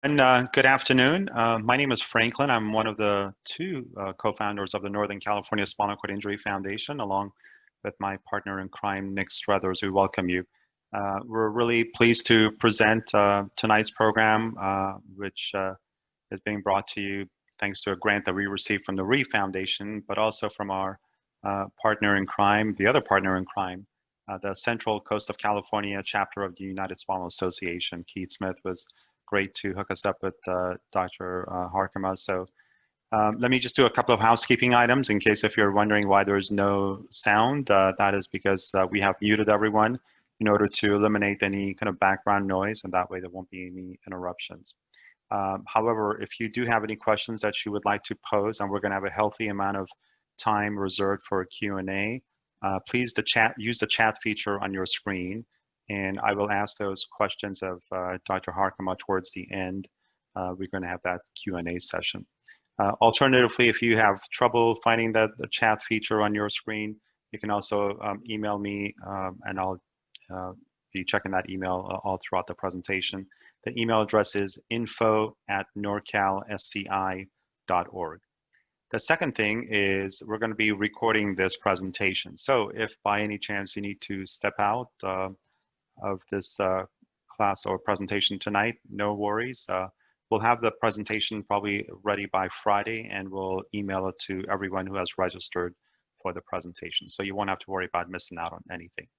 And good afternoon. My name is Franklin. I'm one of the two co-founders of the Northern California Spinal Cord Injury Foundation, along with my partner in crime, Nick Struthers. We welcome you. We're really pleased to present tonight's program, which is being brought to you thanks to a grant that we received from the RE Foundation, but also from our partner in crime, the other partner in crime, the Central Coast of California chapter of the United Spinal Association. Keith Smith was great to hook us up with Dr. Harkema. So let me just do a couple of housekeeping items in case if you're wondering why there's no sound. That is because we have muted everyone in order to eliminate any kind of background noise, and that way there won't be any interruptions. However, if you do have any questions that you would like to pose, and we're going to have a healthy amount of time reserved for a Q&A, please use the chat feature on your screen. And I will ask those questions of Dr. Harkema towards the end. We're going to have that Q&A session. Alternatively, if you have trouble finding the chat feature on your screen, you can also email me, and I'll be checking that email all throughout the presentation. The email address is info@norcalsci.org. The second thing is we're going to be recording this presentation. So if by any chance you need to step out of this class or presentation tonight, no worries. We'll have the presentation probably ready by Friday, and we'll email it to everyone who has registered for the presentation. So you won't have to worry about missing out on anything.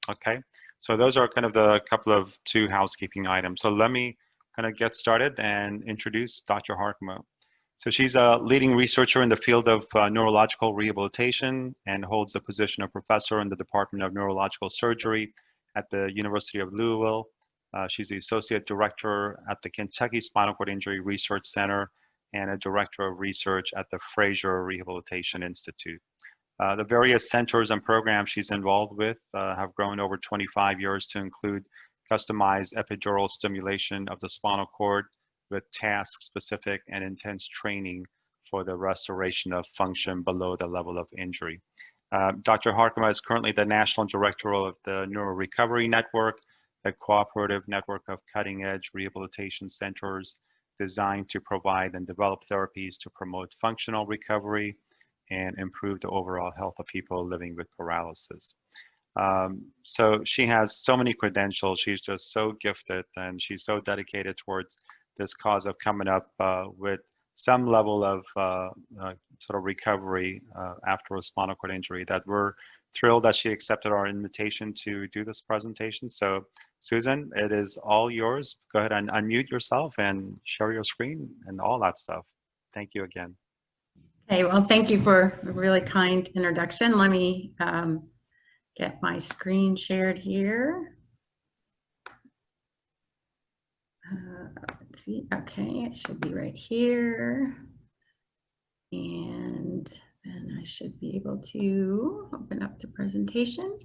Okay, so those are kind of the couple of two housekeeping items. So let me kind of get started and introduce Dr. Harkema. So she's a leading researcher in the field of neurological rehabilitation and holds the position of professor in the Department of Neurological Surgery at the University of Louisville. She's the associate director at the Kentucky Spinal Cord Injury Research Center and a director of research at the Fraser Rehabilitation Institute. The various centers and programs she's involved with have grown over 25 years to include customized epidural stimulation of the spinal cord with task-specific and intense training for the restoration of function below the level of injury. Dr. Harkema is currently the National Director of the Neuro Recovery Network, a cooperative network of cutting-edge rehabilitation centers designed to provide and develop therapies to promote functional recovery and improve the overall health of people living with paralysis. So she has so many credentials. She's just so gifted, and she's so dedicated towards this cause of coming up with some level of sort of recovery after a spinal cord injury, that we're thrilled that she accepted our invitation to do this presentation. So Susan, it is all yours. Go ahead and unmute yourself and share your screen and all that stuff. Thank you again. Okay, well, thank you for a really kind introduction. Let me get my screen shared here. Let's see, okay, it should be right here. And then I should be able to open up the presentation.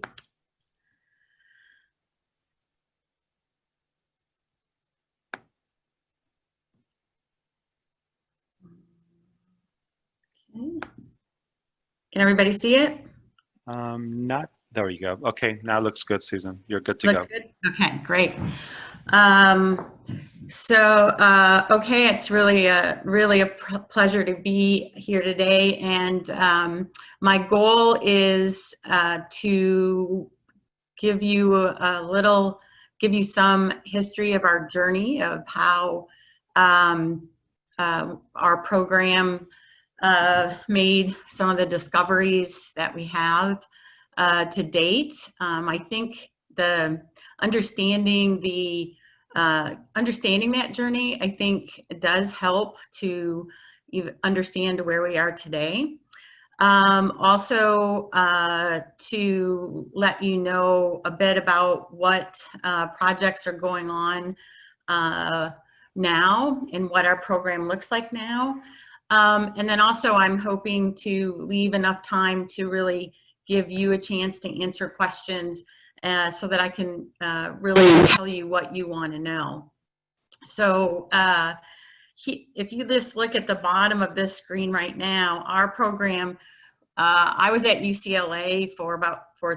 Okay. Can everybody see it? There you go. Okay, now it looks good, Susan. You're good to Looks go. Good? Okay, great. Okay, it's really a pleasure to be here today, and my goal is to give you some history of our journey of how our program made some of the discoveries that we have to date. I think understanding that journey, I think, does help to understand where we are today. Also, to let you know a bit about what projects are going on now and what our program looks like now. And then also I'm hoping to leave enough time to really give you a chance to answer questions so that I can really tell you what you want to know. So if you just look at the bottom of this screen right now, our program, I was at UCLA for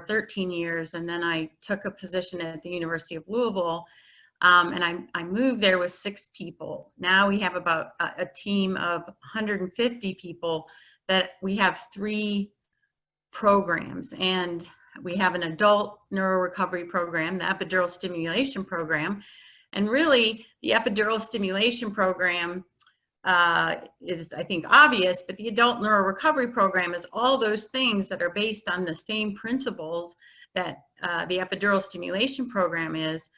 13 years, and then I took a position at the University of Louisville. And I moved there with 6 people. Now we have about a team of 150 people that we have 3 programs. And we have an adult neurorecovery program, the epidural stimulation program. And really, the epidural stimulation program is, I think, obvious, but the adult neurorecovery program is all those things that are based on the same principles that the epidural stimulation program is.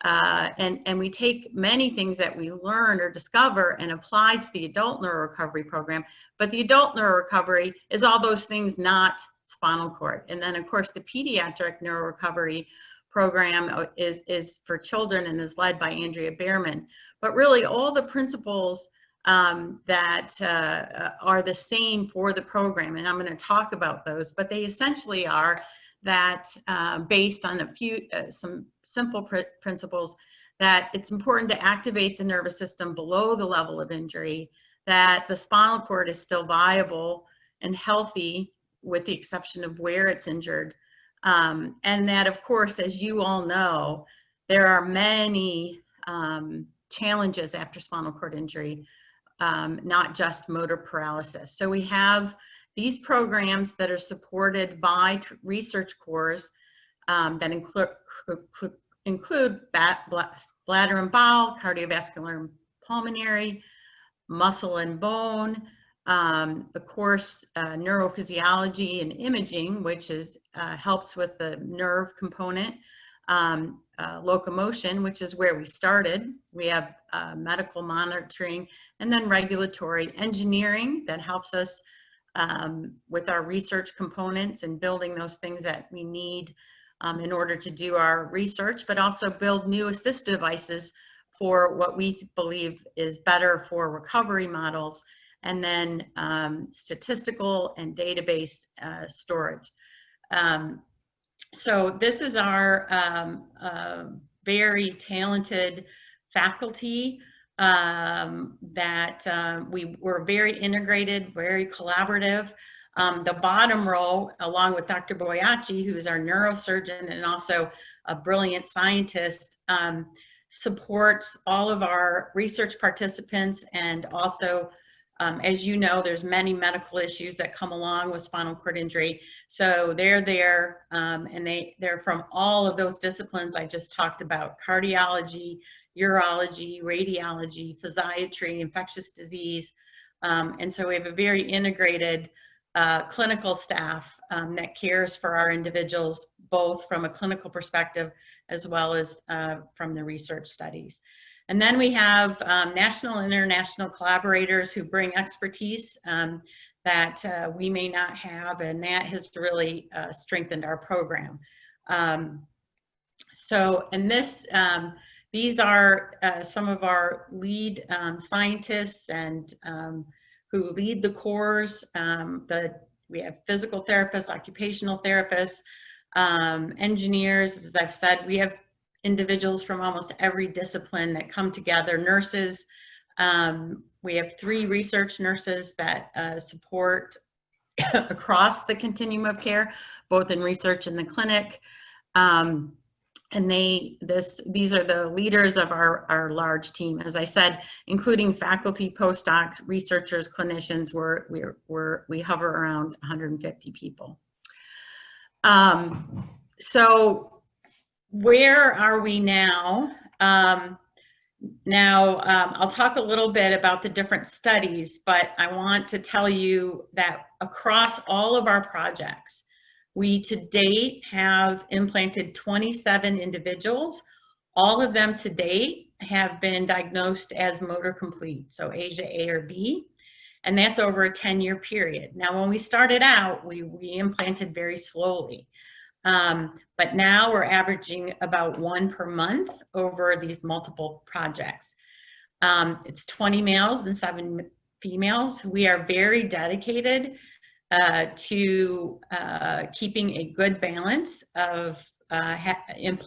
And we take many things that we learn or discover and apply to the adult neurorecovery program. But the adult neurorecovery is all those things, not spinal cord. And then, of course, the pediatric neurorecovery program is for children and is led by Andrea Behrman. But really, all the principles that are the same for the program, and I'm going to talk about those, but they essentially are that based on a few, some simple principles, that it's important to activate the nervous system below the level of injury, that the spinal cord is still viable and healthy with the exception of where it's injured. And that, of course, as you all know, there are many challenges after spinal cord injury, not just motor paralysis. So we have these programs that are supported by research cores that include bladder and bowel, cardiovascular and pulmonary, muscle and bone, of course, neurophysiology and imaging, which is helps with the nerve component, locomotion, which is where we started. We have medical monitoring, and then regulatory engineering that helps us with our research components and building those things that we need in order to do our research, but also build new assist devices for what we believe is better for recovery models, and then statistical and database storage. So this is our very talented faculty that we were very integrated, very collaborative. The bottom row, along with Dr. Boyachi, who is our neurosurgeon and also a brilliant scientist, supports all of our research participants. And also, as you know, there's many medical issues that come along with spinal cord injury. So they're there, and they're from all of those disciplines I just talked about: cardiology, urology, radiology, physiatry, infectious disease. And so we have a very integrated clinical staff that cares for our individuals, both from a clinical perspective as well as from the research studies. And then we have national and international collaborators who bring expertise that we may not have, and that has really strengthened our program. These are some of our lead scientists and who lead the cores. We have physical therapists, occupational therapists, engineers. As I've said, we have individuals from almost every discipline that come together, nurses. We have 3 research nurses that support across the continuum of care, both in research and the clinic. And these are the leaders of our large team, as I said, including faculty, postdocs, researchers, clinicians. We hover around 150 people. So where are we now? I'll talk a little bit about the different studies, but I want to tell you that across all of our projects, we to date have implanted 27 individuals. All of them to date have been diagnosed as motor complete, so ASIA A or B, and that's over a 10-year period. Now, when we started out, we implanted very slowly, but now we're averaging about 1 per month over these multiple projects. It's 20 males and 7 females. We are very dedicated to keeping a good balance of having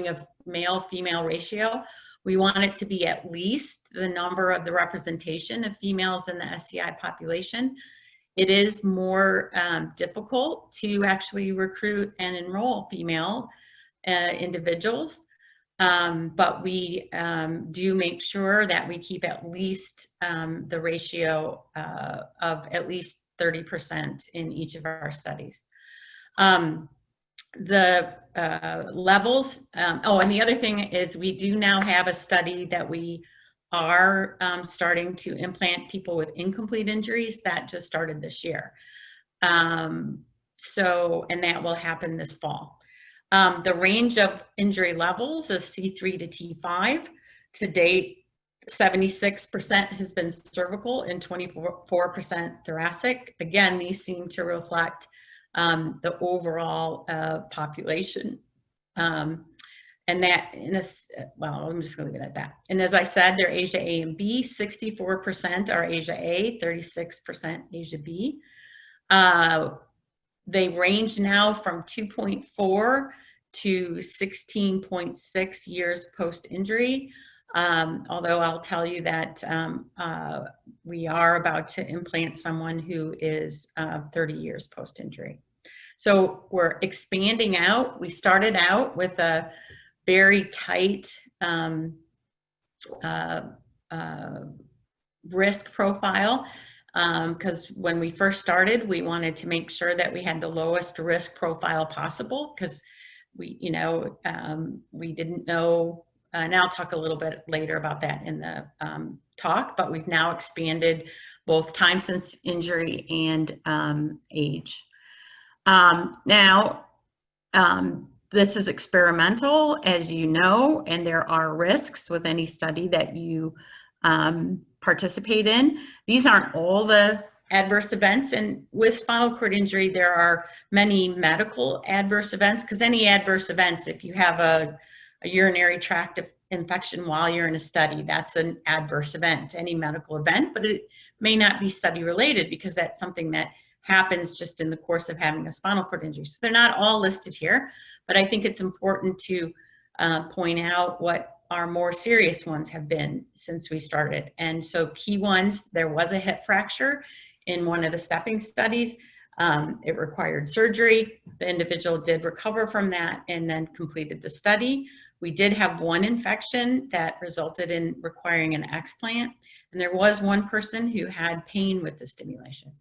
a male-female ratio. We want it to be at least the number of the representation of females in the SCI population. It is more difficult to actually recruit and enroll female individuals. But we do make sure that we keep at least the ratio of at least 30% in each of our studies. The levels, oh, and the other thing is we do now have a study that we are starting to implant people with incomplete injuries. That just started this year. So, and that will happen this fall. The range of injury levels is C3 to T5. To date, 76% has been cervical and 24% thoracic. Again, these seem to reflect the overall population. And that, well, I'm just going to leave it at that. And as I said, they're Asia A and B. 64% are Asia A, 36% Asia B. They range now from 2.4 to 16.6 years post-injury. Although I'll tell you that we are about to implant someone who is 30 years post-injury. So we're expanding out. We started out with a very tight risk profile because when we first started, we wanted to make sure that we had the lowest risk profile possible because we, we didn't know. And I'll talk a little bit later about that in the talk, but we've now expanded both time since injury and age. This is experimental, as you know, and there are risks with any study that you participate in. These aren't all the adverse events, and with spinal cord injury, there are many medical adverse events, because any adverse events, if you have a urinary tract infection while you're in a study, that's an adverse event, any medical event, but it may not be study related because that's something that happens just in the course of having a spinal cord injury. So they're not all listed here, but I think it's important to point out what our more serious ones have been since we started. And so key ones, there was a hip fracture in one of the stepping studies. It required surgery. The individual did recover from that and then completed the study. We did have one infection that resulted in requiring an explant, and there was one person who had pain with the stimulation.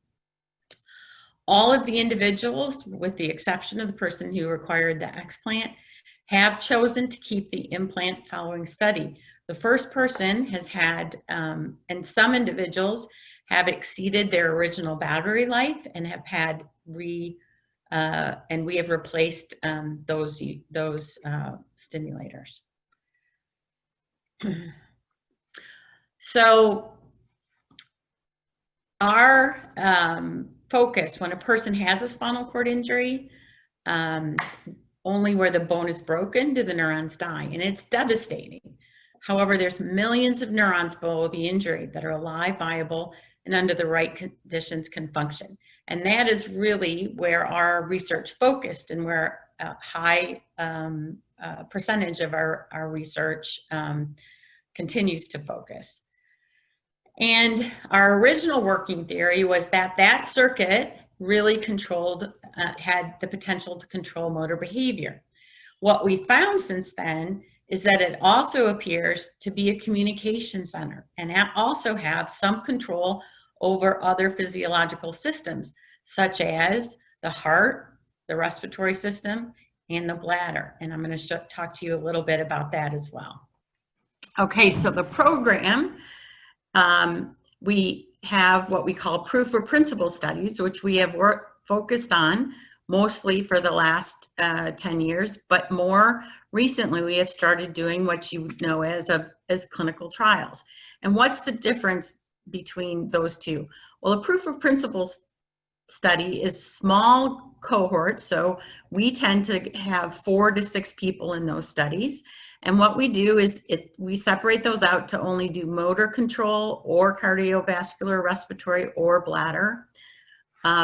All of the individuals, with the exception of the person who required the explant, have chosen to keep the implant following study. The first person has had, and some individuals have exceeded their original battery life and have had and we have replaced those stimulators. So our focus when a person has a spinal cord injury, only where the bone is broken do the neurons die, and it's devastating. However, there's millions of neurons below the injury that are alive, viable, and under the right conditions can function. And that is really where our research focused and where a high percentage of our research continues to focus. And our original working theory was that that circuit really controlled, had the potential to control motor behavior. What we found since then is that it also appears to be a communication center and also have some control over other physiological systems, such as the heart, the respiratory system, and the bladder. And I'm going to talk to you a little bit about that as well. Okay, so the program, we have what we call proof of principle studies, which we have focused on mostly for the last 10 years, but more recently we have started doing what you know as clinical trials. And what's the difference between those two? Well, a proof of principles study is small cohorts, so we tend to have 4 to 6 people in those studies. And what we do is we separate those out to only do motor control or cardiovascular, respiratory, or bladder.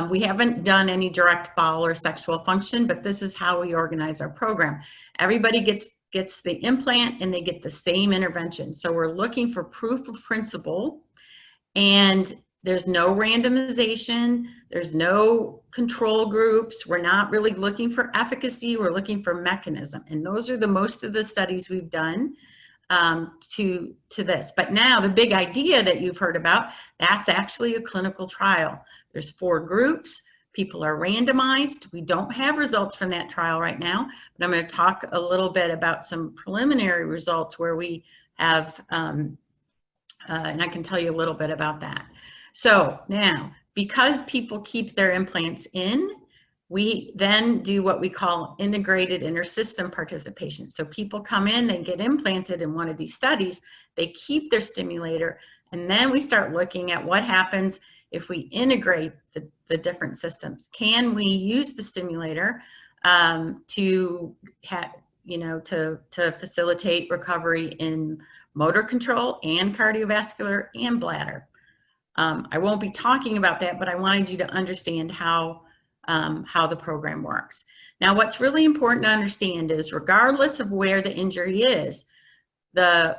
We haven't done any direct bowel or sexual function, but this is how we organize our program. Everybody gets the implant and they get the same intervention. So we're looking for proof of principle, and There's no randomization. There's no control groups. We're not really looking for efficacy. We're looking for mechanism. And those are most of the studies we've done to this. But now the big idea that you've heard about, that's actually a clinical trial. There's 4 groups. People are randomized. We don't have results from that trial right now, but I'm going to talk a little bit about some preliminary results where we have, and I can tell you a little bit about that. So now, because people keep their implants in, we then do what we call integrated intersystem participation. So people come in, they get implanted in one of these studies, they keep their stimulator, and then we start looking at what happens if we integrate the different systems. Can we use the stimulator to facilitate recovery in motor control and cardiovascular and bladder? I won't be talking about that, but I wanted you to understand how the program works. Now, what's really important to understand is, regardless of where the injury is, the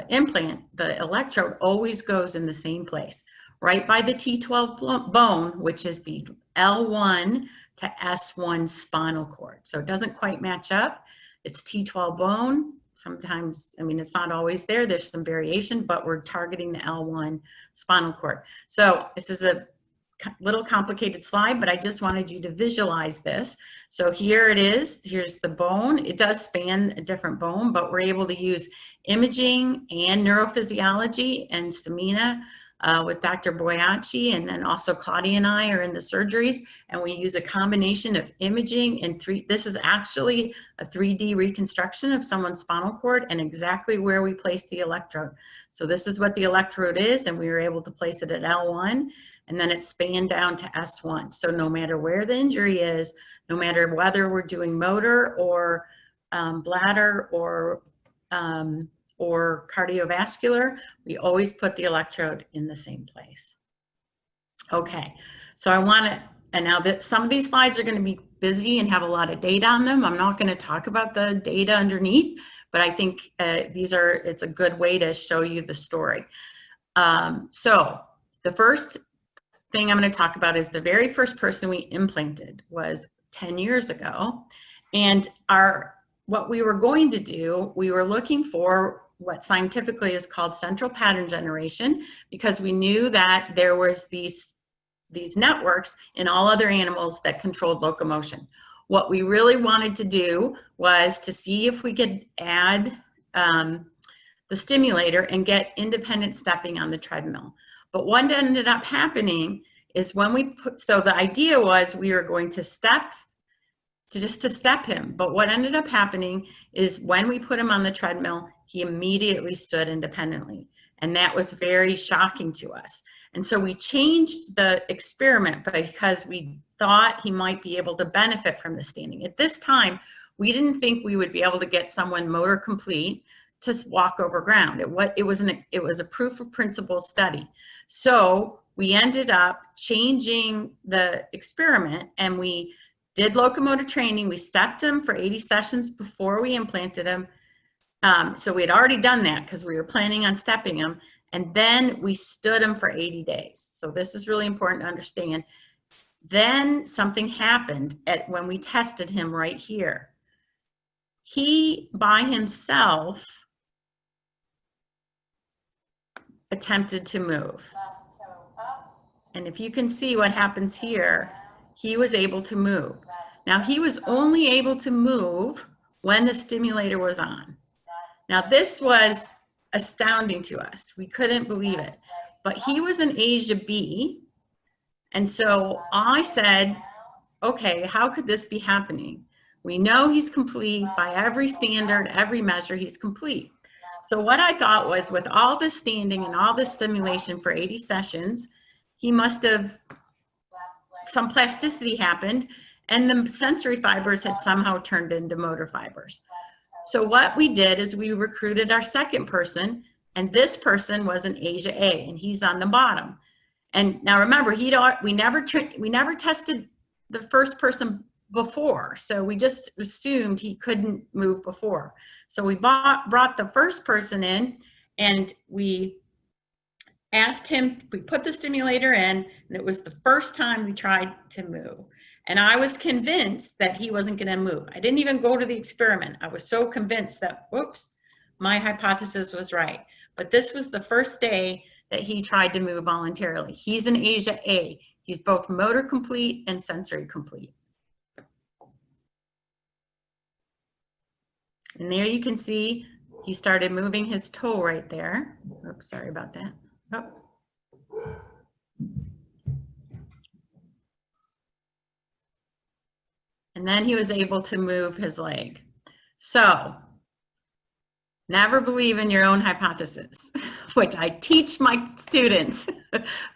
implant, the electrode, always goes in the same place, right by the T12 bone, which is the L1 to S1 spinal cord. So it doesn't quite match up. It's T12 bone. Sometimes, I mean, it's not always there. There's some variation, but we're targeting the L1 spinal cord. So this is a little complicated slide, but I just wanted you to visualize this. So here it is. Here's the bone. It does span a different bone, but we're able to use imaging and neurophysiology and Stamina with Dr. Boyacci, and then also Claudia and I are in the surgeries, and we use a combination of imaging and this is actually a 3D reconstruction of someone's spinal cord and exactly where we place the electrode. So this is what the electrode is, and we were able to place it at L1, and then it spanned down to S1. So no matter where the injury is, no matter whether we're doing motor or bladder or cardiovascular, we always put the electrode in the same place. Okay, so I want to, and now that some of these slides are going to be busy and have a lot of data on them, I'm not going to talk about the data underneath, but I think it's a good way to show you the story. So the first thing I'm going to talk about is the very first person we implanted was 10 years ago. And what we were going to do, we were looking for what scientifically is called central pattern generation, because we knew that there was these networks in all other animals that controlled locomotion. What we really wanted to do was to see if we could add the stimulator and get independent stepping on the treadmill. But what ended up happening is when we so the idea was we were going to step him. But what ended up happening is when we put him on the treadmill, he immediately stood independently. And that was very shocking to us. And so we changed the experiment because we thought he might be able to benefit from the standing. At this time, we didn't think we would be able to get someone motor complete to walk over ground. It was a proof of principle study. So we ended up changing the experiment, and we did locomotor training. We stepped him for 80 sessions before we implanted him. So we had already done that because we were planning on stepping him. And then we stood him for 80 days. So this is really important to understand. Then something happened when we tested him right here. He, by himself, attempted to move. And if you can see what happens here, he was able to move. Now, he was only able to move when the stimulator was on. Now, this was astounding to us. We couldn't believe it. But he was an Asia B. And so I said, okay, how could this be happening? We know he's complete by every standard, every measure, he's complete. So what I thought was, with all this standing and all this stimulation for 80 sessions, he must have, some plasticity happened, and the sensory fibers had somehow turned into motor fibers. So what we did is we recruited our second person, and this person was an Asia A, and he's on the bottom. And now remember, we never tested the first person before, so we just assumed he couldn't move before. So we brought the first person in, and we asked him, we put the stimulator in, and it was the first time we tried to move. And I was convinced that he wasn't going to move. I didn't even go to the experiment. I was so convinced that, whoops, my hypothesis was right. But this was the first day that he tried to move voluntarily. He's an Asia A. He's both motor complete and sensory complete. And there you can see he started moving his toe right there. Oops, sorry about that. Oh. And then he was able to move his leg. So, never believe in your own hypothesis, which I teach my students,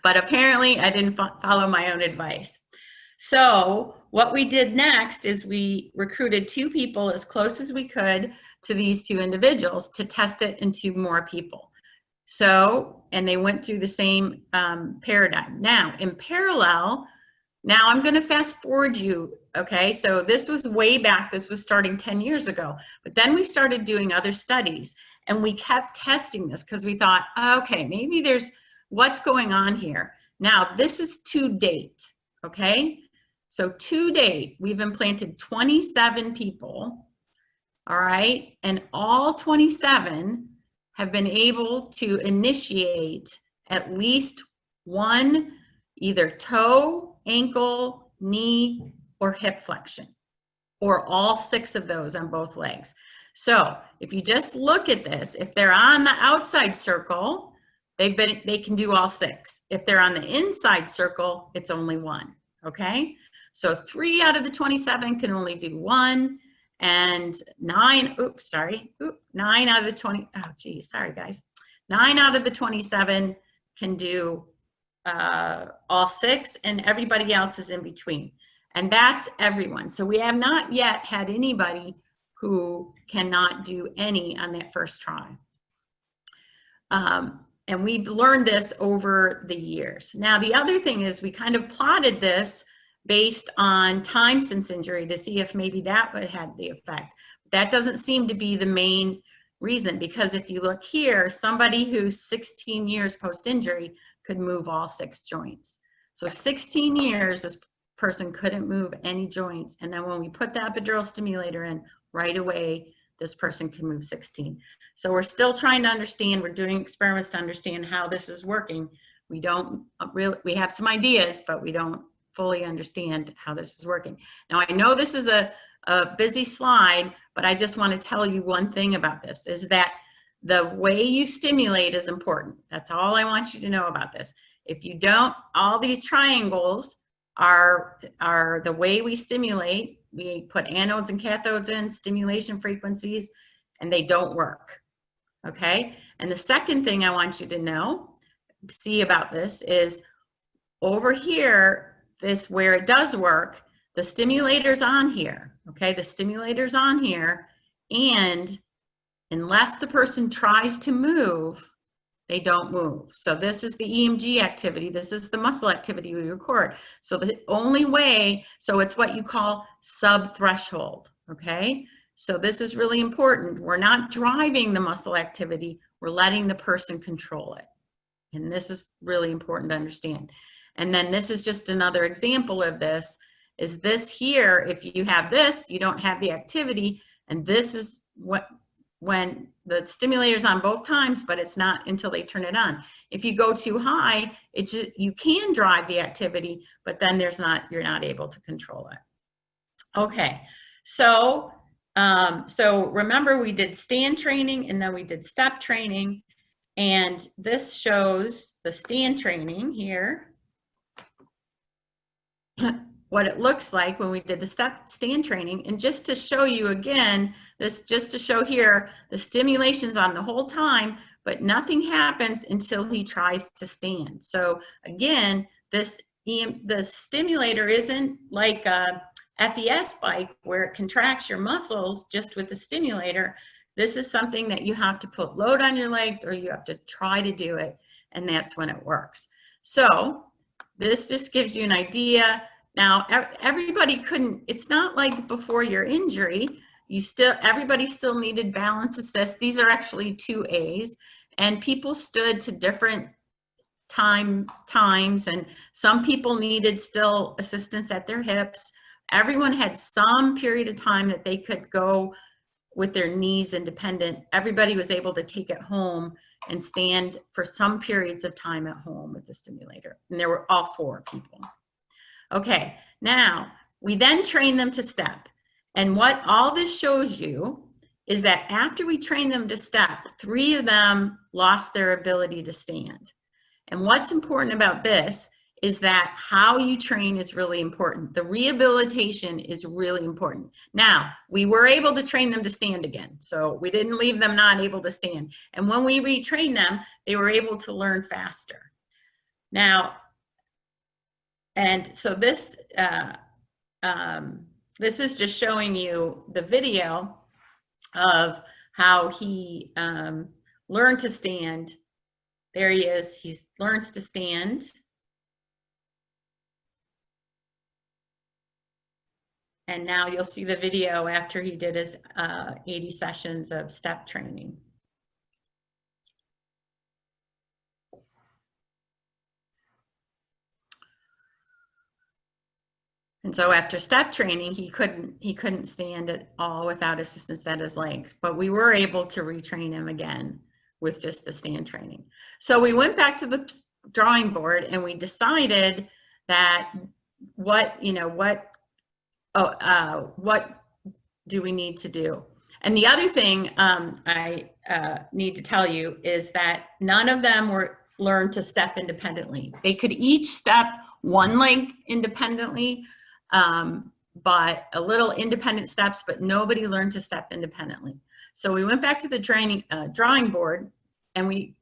but apparently I didn't follow my own advice. So what we did next is we recruited 2 people as close as we could to these 2 individuals to test it into more people. So, and they went through the same paradigm. Now, in parallel, now I'm going to fast forward you, okay? So this was way back, this was starting 10 years ago, but then we started doing other studies and we kept testing this because we thought, okay, maybe there's what's going on here. Now, this is to date, okay? So to date, we've implanted 27 people, all right? And all 27 have been able to initiate at least one either toe, ankle, knee, or hip flexion, or all 6 of those on both legs. So if you just look at this, if they're on the outside circle, they can do all 6. If they're on the inside circle, it's only 1, okay? So 3 out of the 27 can only do 1, and 9 out of the 20, oh geez, sorry guys. 9 out of the 27 can do all 6, and everybody else is in between. And that's everyone. So we have not yet had anybody who cannot do any on that first try. And we've learned this over the years. Now, the other thing is we kind of plotted this based on time since injury to see if maybe that had the effect. That doesn't seem to be the main reason, because if you look here, somebody who's 16 years post-injury could move all 6 joints. So 16 years, this person couldn't move any joints. And then when we put the epidural stimulator in, right away, this person can move 16. So we're still trying to understand, we're doing experiments to understand how this is working. We don't really, we have some ideas, but we don't fully understand how this is working. Now I know this is a busy slide, but I just want to tell you one thing about this, is that the way you stimulate is important. That's all I want you to know about this. If you don't, all these triangles are the way we stimulate. We put anodes and cathodes in, stimulation frequencies, and they don't work, okay? And the second thing I want you to know, see about this is over here, this where it does work, the stimulator's on here, okay? The stimulator's on here, and unless the person tries to move, they don't move. So this is the EMG activity. This is the muscle activity we record. So the only way, so it's what you call sub-threshold, okay? So this is really important. We're not driving the muscle activity. We're letting the person control it. And this is really important to understand. And then this is just another example of this, is this here, if you have this, you don't have the activity, and this is what, when the stimulator's on both times, but it's not until they turn it on. If you go too high, it just, you can drive the activity, but then there's not, you're not able to control it. Okay, so so remember we did stand training and then we did step training, and this shows the stand training here. What it looks like when we did the stand training. And just to show you again, this just to show here, the stimulation's on the whole time, but nothing happens until he tries to stand. So again, the stimulator isn't like a FES bike where it contracts your muscles just with the stimulator. This is something that you have to put load on your legs, or you have to try to do it, and that's when it works. So this just gives you an idea. Now, everybody couldn't, it's not like before your injury, everybody still needed balance assist. These are actually 2As, and people stood to different times, and some people needed still assistance at their hips. Everyone had some period of time that they could go with their knees independent. Everybody was able to take it home and stand for some periods of time at home with the stimulator. And there were all 4 people. Okay, now we then train them to step. And what all this shows you is that after we train them to step, 3 of them lost their ability to stand. And what's important about this is that how you train is really important. The rehabilitation is really important. Now, we were able to train them to stand again. So we didn't leave them not able to stand. And when we retrained them, they were able to learn faster. Now, and so this is just showing you the video of how he learned to stand. There he is. He learns to stand. And now you'll see the video after he did his 80 sessions of step training. And so after step training, he couldn't stand at all without assistance at his legs, but we were able to retrain him again with just the stand training. So we went back to the drawing board and we decided that what do we need to do? And the other thing I need to tell you is that none of them learned to step independently. They could each step one leg independently, but a little independent steps, but nobody learned to step independently. So we went back to the drawing board and we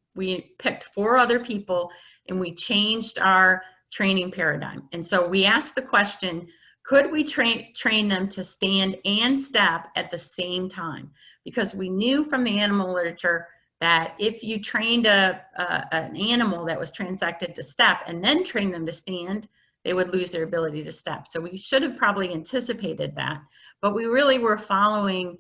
picked 4 other people and we changed our training paradigm. And so we asked the question, could we train them to stand and step at the same time? Because we knew from the animal literature that if you trained an animal that was transected to step and then trained them to stand, they would lose their ability to step. So we should have probably anticipated that, but we really were following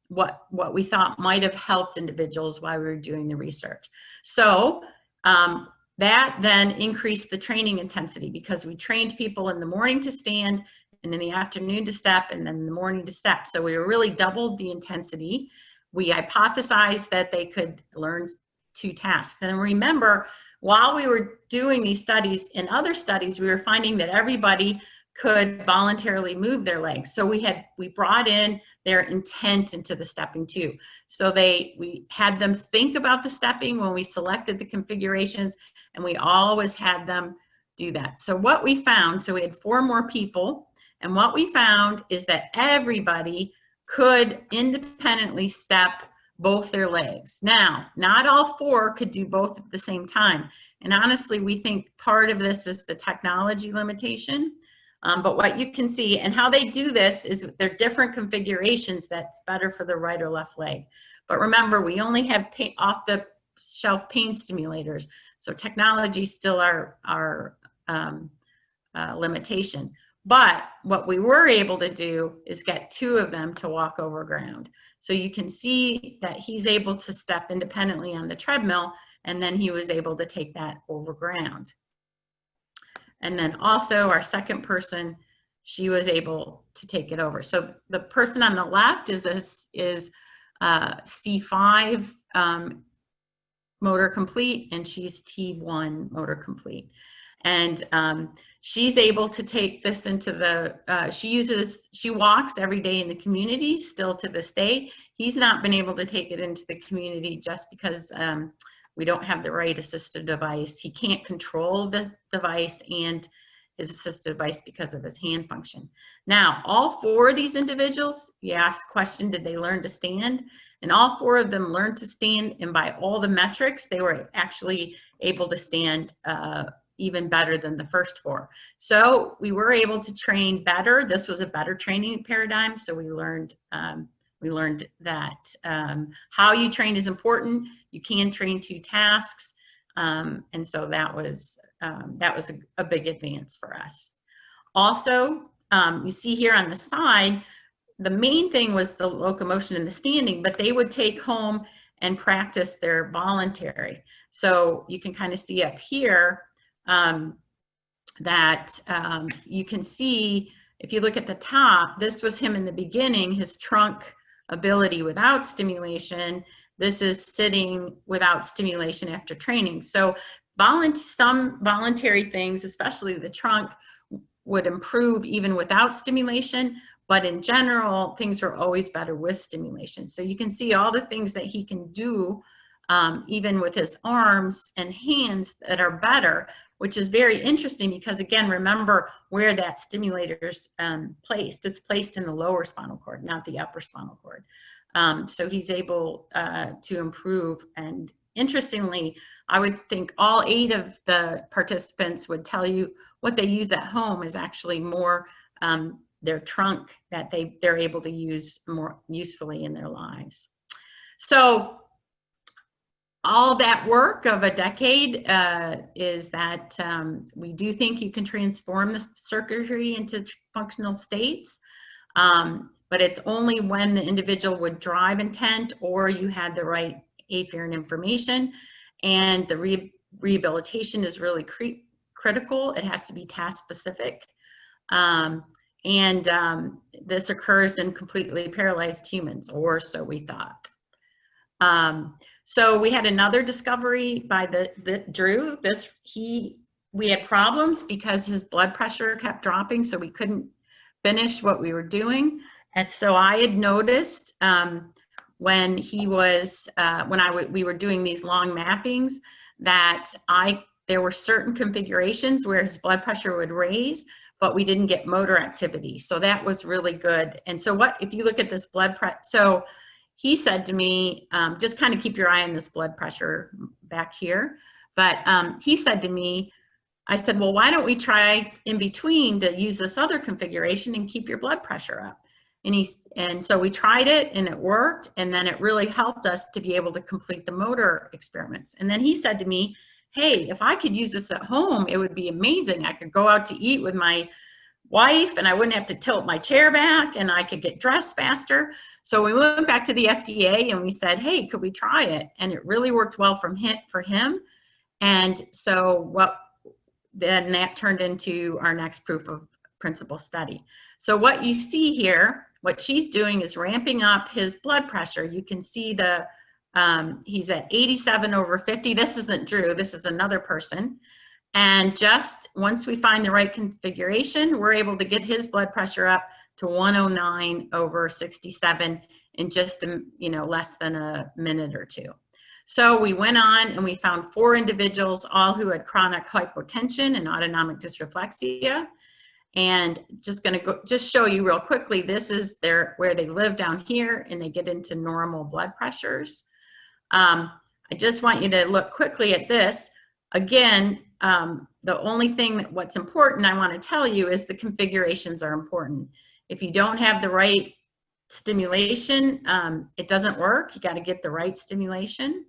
what we thought might have helped individuals while we were doing the research. So that then increased the training intensity because we trained people in the morning to stand and in the afternoon to step and then in the morning to step. So we really doubled the intensity. We hypothesized that they could learn 2 tasks. And remember, while we were doing these studies, in other studies, we were finding that everybody could voluntarily move their legs. So we brought in their intent into the stepping too. So we had them think about the stepping when we selected the configurations, and we always had them do that. So what we found, so we had 4 more people, and what we found is that everybody could independently step both their legs. Now, not all 4 could do both at the same time. And honestly, we think part of this is the technology limitation. But what you can see, and how they do this is they're different configurations that's better for the right or left leg. But remember, we only have off-the-shelf pain stimulators. So technology is still our limitation. But what we were able to do is get 2 of them to walk over ground. So you can see that he's able to step independently on the treadmill, and then he was able to take that over ground. And then also our second person, she was able to take it over. So the person on the left is C5 motor complete, and she's T1 motor complete. And she's able to take this into the, she walks every day in the community still to this day. He's not been able to take it into the community just because we don't have the right assistive device. He can't control the device and his assistive device because of his hand function. Now, all 4 of these individuals, you asked the question, did they learn to stand? And all 4 of them learned to stand, and by all the metrics, they were actually able to stand even better than the first 4. So we were able to train better. This was a better training paradigm. So we learned that how you train is important. You can train 2 tasks. And so that was a big advance for us. Also, you see here on the side, the main thing was the locomotion and the standing, but they would take home and practice their voluntary. So you can kind of see up here that you can see, if you look at the top, this was him in the beginning, his trunk ability without stimulation. This is sitting without stimulation after training. So some voluntary things, especially the trunk, would improve even without stimulation, but in general, things are always better with stimulation. So you can see all the things that he can do, even with his arms and hands, that are better, which is very interesting because, again, remember where that stimulator's placed. It's placed in the lower spinal cord, not the upper spinal cord. So he's able to improve. And interestingly, I would think all 8 of the participants would tell you what they use at home is actually more their trunk that they're able to use more usefully in their lives. So all that work of a decade is that we do think you can transform the circuitry into functional states, but it's only when the individual would drive intent or you had the right afferent information, and the rehabilitation is really critical. It has to be task specific. This occurs in completely paralyzed humans, or so we thought. So we had another discovery by Drew. We had problems because his blood pressure kept dropping, so we couldn't finish what we were doing. And so I had noticed when he was, we were doing these long mappings, that there were certain configurations where his blood pressure would raise, but we didn't get motor activity. So that was really good. And so if you look at this blood pressure, so he said to me, just kind of keep your eye on this blood pressure back here. But he said to me, I said, well, why don't we try in between to use this other configuration and keep your blood pressure up? And so we tried it and it worked. And then it really helped us to be able to complete the motor experiments. And then he said to me, hey, if I could use this at home, it would be amazing. I could go out to eat with my wife and I wouldn't have to tilt my chair back and I could get dressed faster. So we went back to the FDA and we said, hey, could we try it? And it really worked well for him. And so then that turned into our next proof of principle study. So what you see here, what she's doing is ramping up his blood pressure. You can see he's at 87/50. This isn't Drew, this is another person. And just once we find the right configuration, we're able to get his blood pressure up to 109/67 in just less than a minute or two. So we went on and we found 4 individuals, all who had chronic hypotension and autonomic dysreflexia. And just going to show you real quickly, this is where they live down here, and they get into normal blood pressures. I just want you to look quickly at this. Again, the only thing what's important I want to tell you is the configurations are important. If you don't have the right stimulation, it doesn't work. You got to get the right stimulation.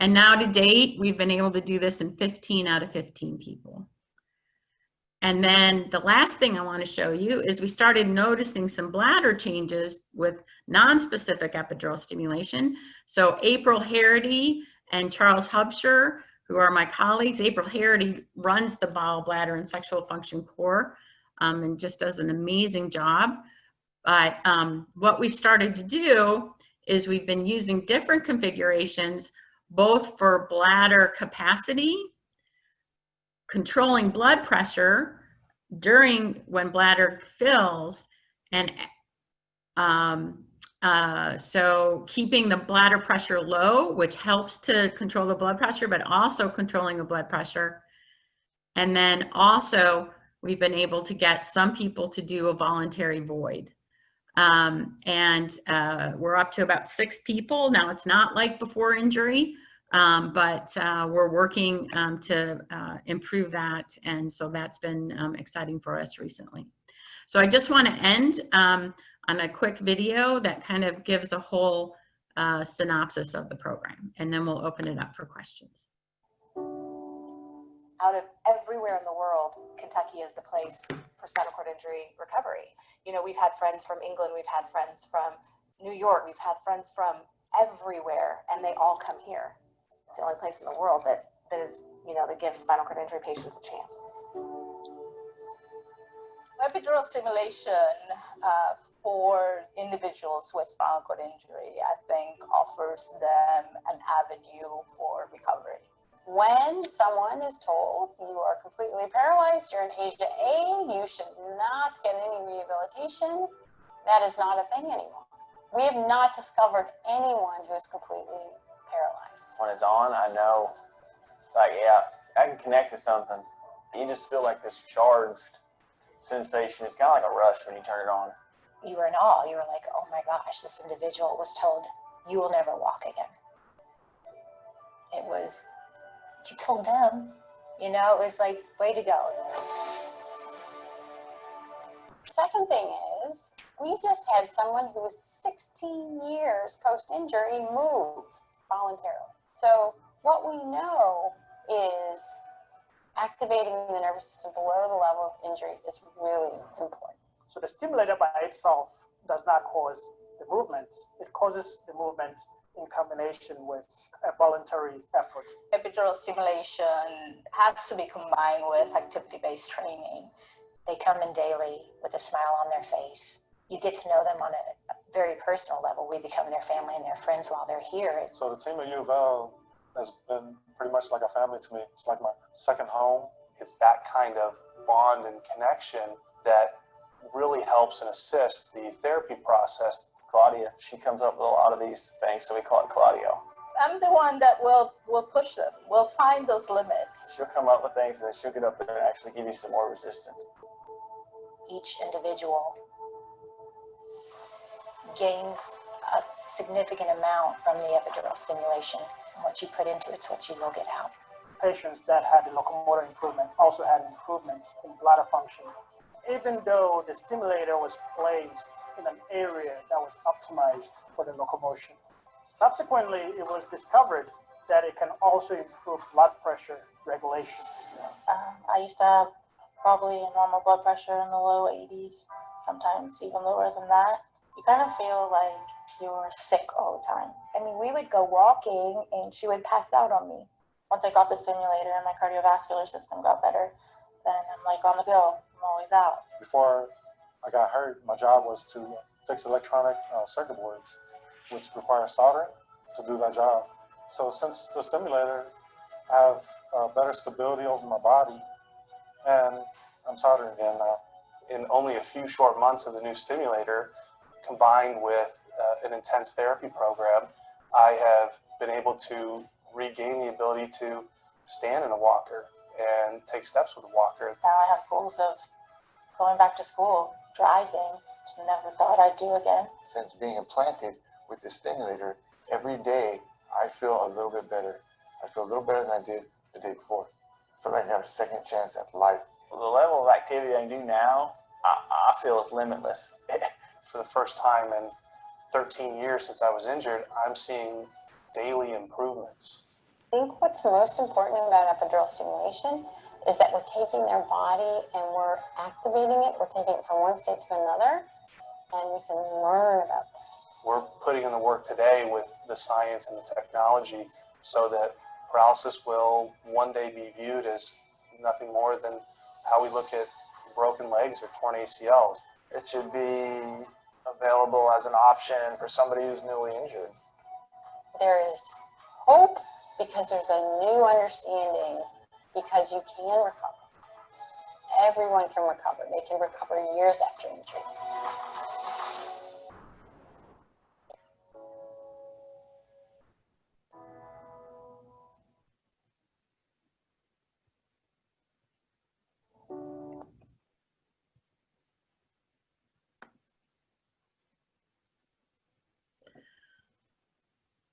And now to date, we've been able to do this in 15 out of 15 people. And then the last thing I want to show you is we started noticing some bladder changes with non-specific epidural stimulation. So April Harity and Charles Hubscher, who are my colleagues, April Harity runs the bowel, bladder, and sexual function core and just does an amazing job. But what we've started to do is we've been using different configurations, both for bladder capacity, controlling blood pressure when bladder fills, and so keeping the bladder pressure low, which helps to control the blood pressure, but also controlling the blood pressure. And then also we've been able to get some people to do a voluntary void. We're up to about 6 people. Now it's not like before injury, but we're working to improve that. And so that's been exciting for us recently. So I just want to end on a quick video that kind of gives a whole synopsis of the program, and then we'll open it up for questions. Out of everywhere in the world, Kentucky is the place for spinal cord injury recovery. You know, we've had friends from England, we've had friends from New York, we've had friends from everywhere, and they all come here. It's the only place in the world that is, you know, that gives spinal cord injury patients a chance. Epidural stimulation for individuals with spinal cord injury, I think, offers them an avenue for recovery. When someone is told you are completely paralyzed, you're in Asia A, you should not get any rehabilitation, that is not a thing anymore. We have not discovered anyone who is completely paralyzed. When it's on, I know, like, yeah, I can connect to something. You just feel like this charged sensation. It's kind of like a rush when you turn it on. You were in awe. You were like, oh my gosh, this individual was told, you will never walk again. It was, you told them, you know, it was like, way to go. Second thing is, we just had someone who was 16 years post-injury move voluntarily. So what we know is activating the nervous system below the level of injury is really important. So the stimulator by itself does not cause the movements. It causes the movements in combination with a voluntary effort. Epidural stimulation has to be combined with activity-based training. They come in daily with a smile on their face. You get to know them on a very personal level. We become their family and their friends while they're here. So the team at U of L has been pretty much like a family to me. It's like my second home. It's that kind of bond and connection that really helps and assists the therapy process. Claudia, she comes up with a lot of these things, so we call it Claudio. I'm the one that will push them. We'll find those limits. She'll come up with things and then she'll get up there and actually give you some more resistance. Each individual gains a significant amount from the epidural stimulation. And what you put into it's what you will get out. Patients that had the locomotor improvement also had improvements in bladder function. Even though the stimulator was placed in an area that was optimized for the locomotion. Subsequently, it was discovered that it can also improve blood pressure regulation. I used to have probably a normal blood pressure in the low 80s, sometimes even lower than that. You kind of feel like you're sick all the time. I mean, we would go walking and she would pass out on me. Once I got the stimulator and my cardiovascular system got better, then I'm like on the go. I'm always out. Before I got hurt, my job was to fix electronic circuit boards, which require soldering to do that job. So since the stimulator, I have better stability over my body, and I'm soldering again now. In only a few short months of the new stimulator, combined with an intense therapy program, I have been able to regain the ability to stand in a walker and take steps with a walker. Now I have goals of going back to school, driving, which I never thought I'd do again. Since being implanted with the stimulator, every day I feel a little bit better. I feel a little better than I did the day before. I feel like I have a second chance at life. The level of activity I do now, I feel is limitless. For the first time in 13 years since I was injured, I'm seeing daily improvements. I think what's most important about epidural stimulation is that we're taking their body and we're activating it. We're taking it from one state to another, and we can learn about this. We're putting in the work today with the science and the technology so that paralysis will one day be viewed as nothing more than how we look at broken legs or torn ACLs. It should be available as an option for somebody who's newly injured. There is hope because there's a new understanding, because you can recover. Everyone can recover. They can recover years after injury.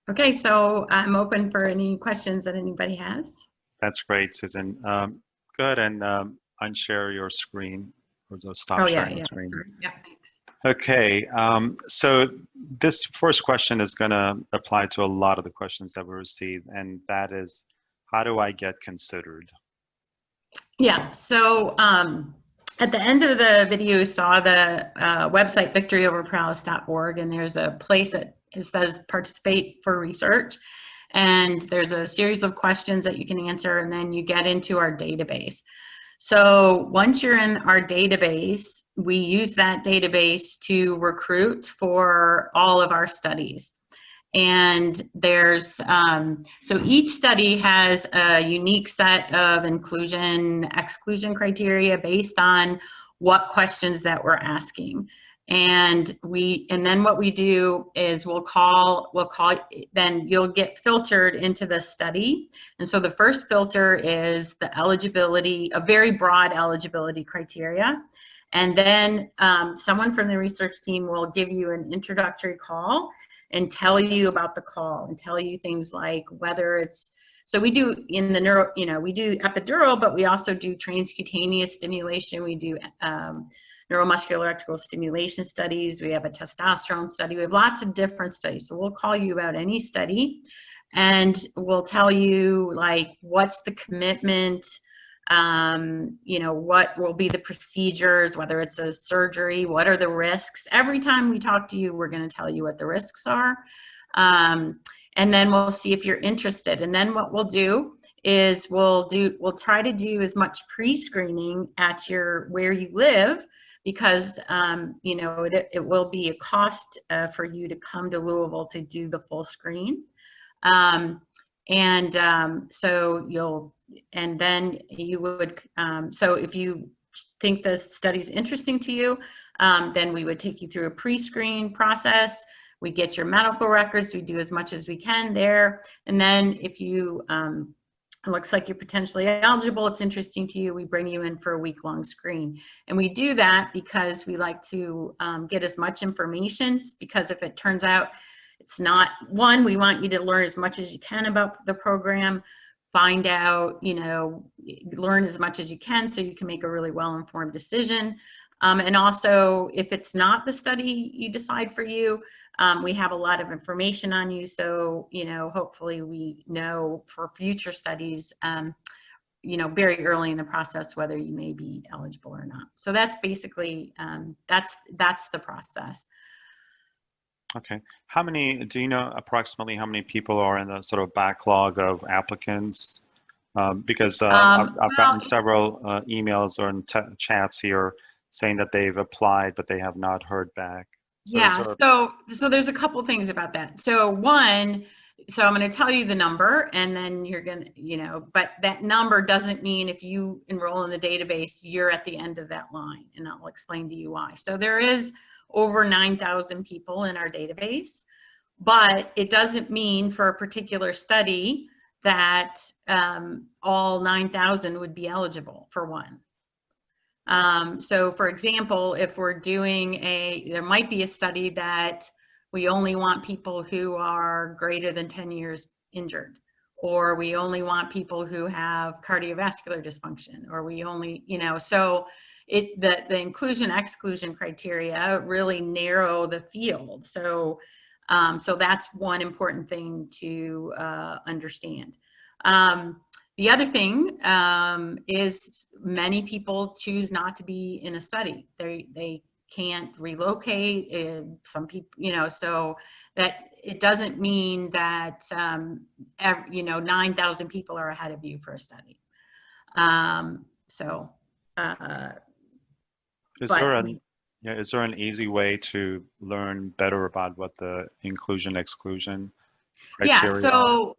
Okay, so I'm open for any questions that anybody has. That's great, Susan. Go ahead and unshare your screen, or just stop Oh, sharing yeah. the screen. Yeah, thanks. Okay, so this first question is going to apply to a lot of the questions that we received, and that is, how do I get considered? Yeah, so at the end of the video, you saw the website victoryoverparalysis.org, and there's a place that it says participate for research. And there's a series of questions that you can answer, and then you get into our database. So once you're in our database, we use that database to recruit for all of our studies. And there's, so each study has a unique set of inclusion, exclusion criteria based on what questions that we're asking. And then what we do is we'll call, then you'll get filtered into the study. And so the first filter is the eligibility, a very broad eligibility criteria. And then someone from the research team will give you an introductory call and tell you about the call and tell you things like whether it's, so we do in the neuro, we do epidural, but we also do transcutaneous stimulation. We do neuromuscular electrical stimulation studies. We have a testosterone study. We have lots of different studies. So we'll call you about any study and we'll tell you like, what's the commitment, what will be the procedures, whether it's a surgery, what are the risks. Every time we talk to you, we're going to tell you what the risks are. And then we'll see if you're interested. And then what we'll do is we'll try to do as much pre-screening at where you live, because it will be a cost for you to come to Louisville to do the full screen. So if you think this study's interesting to you, then we would take you through a pre-screen process. We get your medical records. We do as much as we can there. And then if you, it looks like you're potentially eligible, it's interesting to you, we bring you in for a week-long screen. And we do that because we like to get as much information, because if it turns out it's not, one, we want you to learn as much as you can about the program, find out, learn as much as you can so you can make a really well-informed decision. And also, if it's not the study you decide for you, we have a lot of information on you. So, hopefully we know for future studies, very early in the process, whether you may be eligible or not. So that's basically, that's the process. Okay. Do you know approximately how many people are in the sort of backlog of applicants? Because I've gotten several emails or chats here saying that they've applied, but they have not heard back. So so there's a couple things about that. So one, so I'm going to tell you the number, and then you're going to, but that number doesn't mean if you enroll in the database, you're at the end of that line, and I'll explain to you why. So there is over 9,000 people in our database, but it doesn't mean for a particular study that all 9,000 would be eligible for one. So for example, if we're doing there might be a study that we only want people who are greater than 10 years injured, or we only want people who have cardiovascular dysfunction, or we only, so the inclusion exclusion criteria really narrow the field. So, so that's one important thing to understand. The other thing is many people choose not to be in a study. They can't relocate. Some people, so that it doesn't mean that 9,000 people are ahead of you for a study. Is there an easy way to learn better about what the inclusion exclusion criteria are? So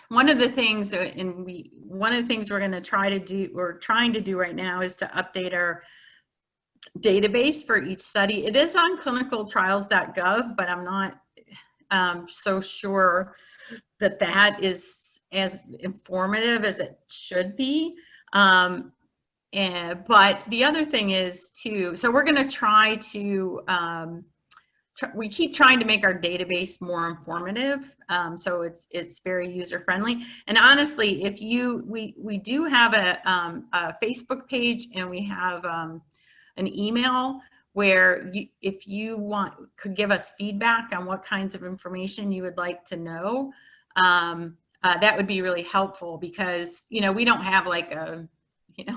one of the things, we're going to try to do, we're trying to do right now, is to update our database for each study. It is on clinicaltrials.gov, but I'm not so sure that is as informative as it should be. But the other thing is too, so we're going to try to, we keep trying to make our database more informative, so it's very user friendly. And honestly, if we do have a Facebook page, and we have an email where if you could give us feedback on what kinds of information you would like to know, that would be really helpful, because we don't have like a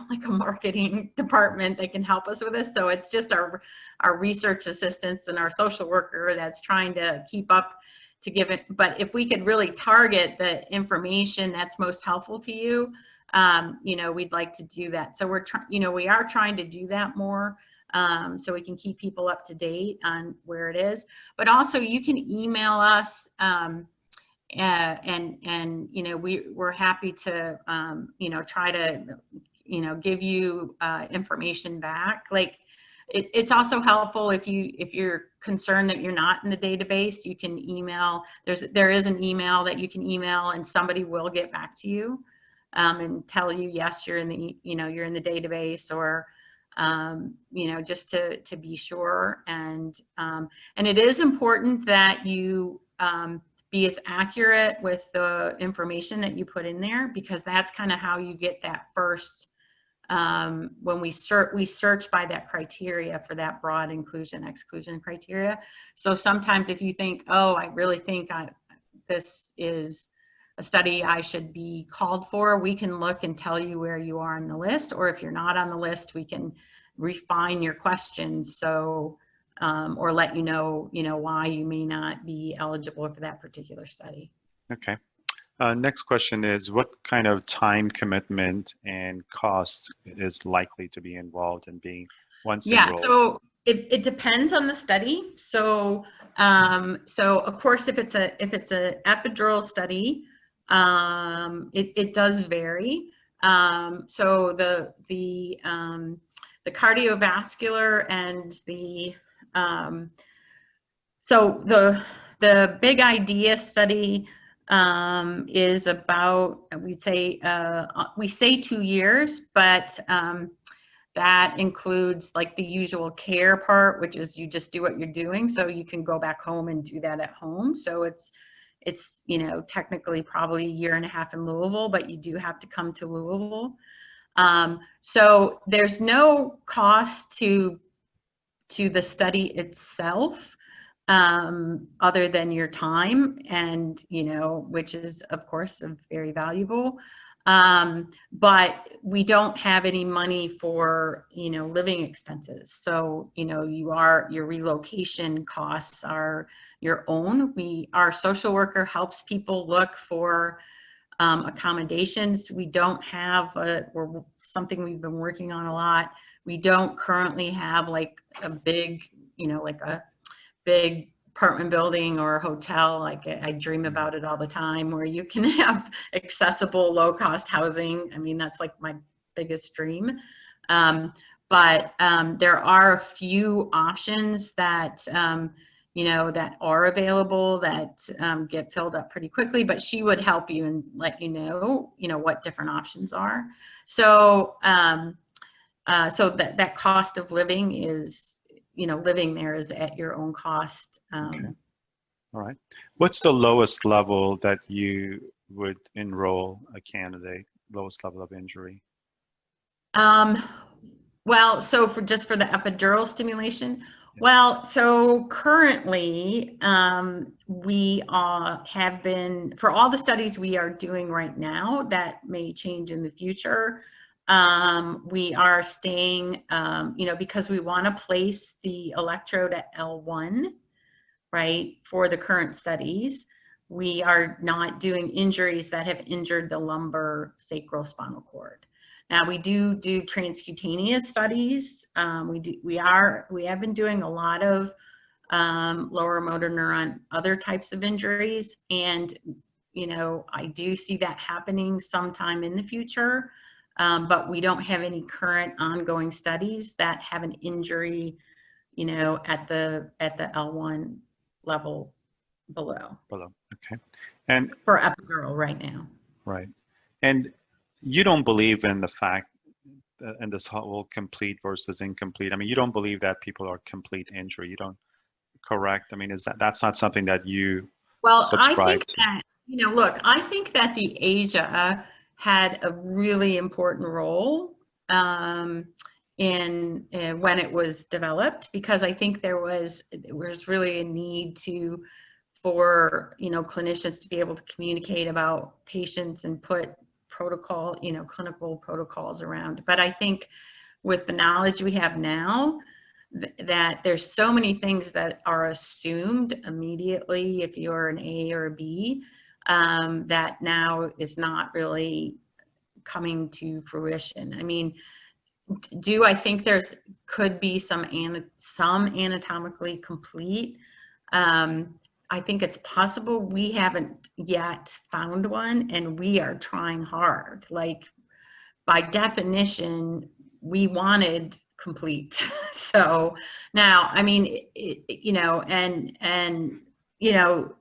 like a marketing department that can help us with this. So it's just our research assistants and our social worker that's trying to keep up to give it. But if we could really target the information that's most helpful to you, we'd like to do that. So we are trying to do that more, so we can keep people up to date on where it is. But also you can email us, and we're happy to try to give you information back. Like it's also helpful if you're concerned that you're not in the database, you can email. There is an email that you can email, and somebody will get back to you and tell you, yes, you're in the you're in the database, or just to be sure. And it is important that you be as accurate with the information that you put in there, because that's kind of how you get that first, when we search by that criteria for that broad inclusion exclusion criteria. So sometimes if you think, oh, I really think this is a study I should be called for, we can look and tell you where you are on the list, or if you're not on the list, we can refine your questions. So or let you know why you may not be eligible for that particular study. Okay. Next question is, what kind of time commitment and cost is likely to be involved in being once enrolled? So it depends on the study. So of course, if it's a epidural study, it does vary. So the cardiovascular and the so the big idea study is about, we say 2 years, but that includes like the usual care part, which is you just do what you're doing, so you can go back home and do that at home. So it's technically probably 1.5 years in Louisville, but you do have to come to Louisville. So there's no cost to the study itself, other than your time, and which is of course very valuable. But we don't have any money for living expenses. So your relocation costs are your own. Our social worker helps people look for accommodations. We don't have something we've been working on a lot. We don't currently have like a big, like a big apartment building or a hotel. Like I dream about it all the time, where you can have accessible, low-cost housing. I mean, that's like my biggest dream. But there are a few options that that are available that get filled up pretty quickly, but she would help you and let you know what different options are. So so that cost of living is, living there is at your own cost. Okay. All right. What's the lowest level that you would enroll a candidate, lowest level of injury? Well, so for the epidural stimulation, well, so currently we have been, for all the studies we are doing right now, that may change in the future. We are staying, because we want to place the electrode at L1, right, for the current studies. We are not doing injuries that have injured the lumbar sacral spinal cord. Now we do transcutaneous studies. We have been doing a lot of lower motor neuron, other types of injuries, and I do see that happening sometime in the future. But we don't have any current ongoing studies that have an injury, at the L1 level below. Okay. And for epidural right now. Right. And you don't believe in the fact that, and this whole complete versus incomplete. I mean, you don't believe that people are complete injury. You don't, correct? I mean, that's not something that you subscribe I think to. that, look, I think that the ASIA had a really important role in when it was developed, because I think there was really a need for clinicians to be able to communicate about patients and put protocol, you know, clinical protocols around. But I think with the knowledge we have now, that there's so many things that are assumed immediately if you're an A or a B, that now is not really coming to fruition. I mean, do I think there's could be some anatomically complete? I think it's possible. We haven't yet found one, and we are trying hard. Like, by definition, we wanted complete. So now, I mean, you know, and you know,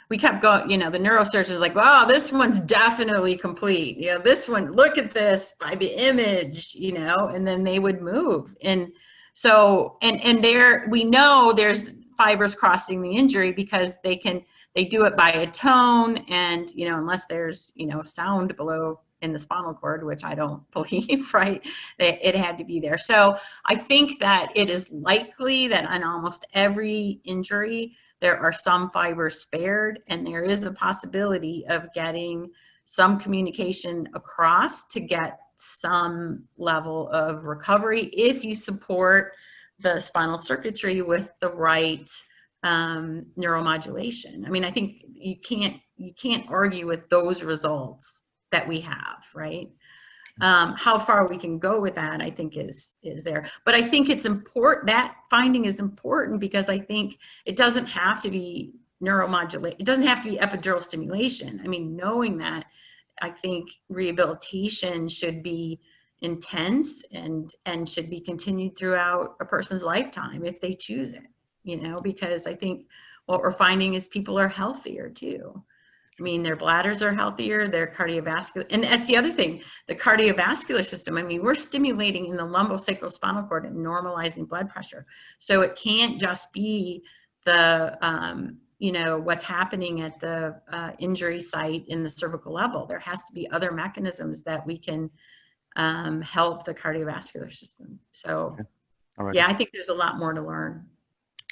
we kept going, you know, the neurosurgeon is like, wow, this one's definitely complete. You know, this one, look at this by the image, you know, and then they would move. And so, and there, we know there's fibers crossing the injury because they do it by a tone, and, you know, unless there's, you know, sound below in the spinal cord, which I don't believe, right? It had to be there. So I think that it is likely that on almost every injury, there are some fibers spared, and there is a possibility of getting some communication across to get some level of recovery if you support the spinal circuitry with the right neuromodulation. I mean, I think you can't argue with those results that we have, right? How far we can go with that, I think is there. But I think it's important, that finding is important, because I think it doesn't have to be neuromodulation. It doesn't have to be epidural stimulation. I mean, knowing that, I think rehabilitation should be intense and should be continued throughout a person's lifetime if they choose it, you know, because I think what we're finding is people are healthier too. I mean, their bladders are healthier, their cardiovascular, and that's the other thing, the cardiovascular system. I mean, we're stimulating in the lumbosacral spinal cord and normalizing blood pressure. So it can't just be the, you know, what's happening at the injury site in the cervical level. There has to be other mechanisms that we can help the cardiovascular system. So, okay. Yeah, I think there's a lot more to learn.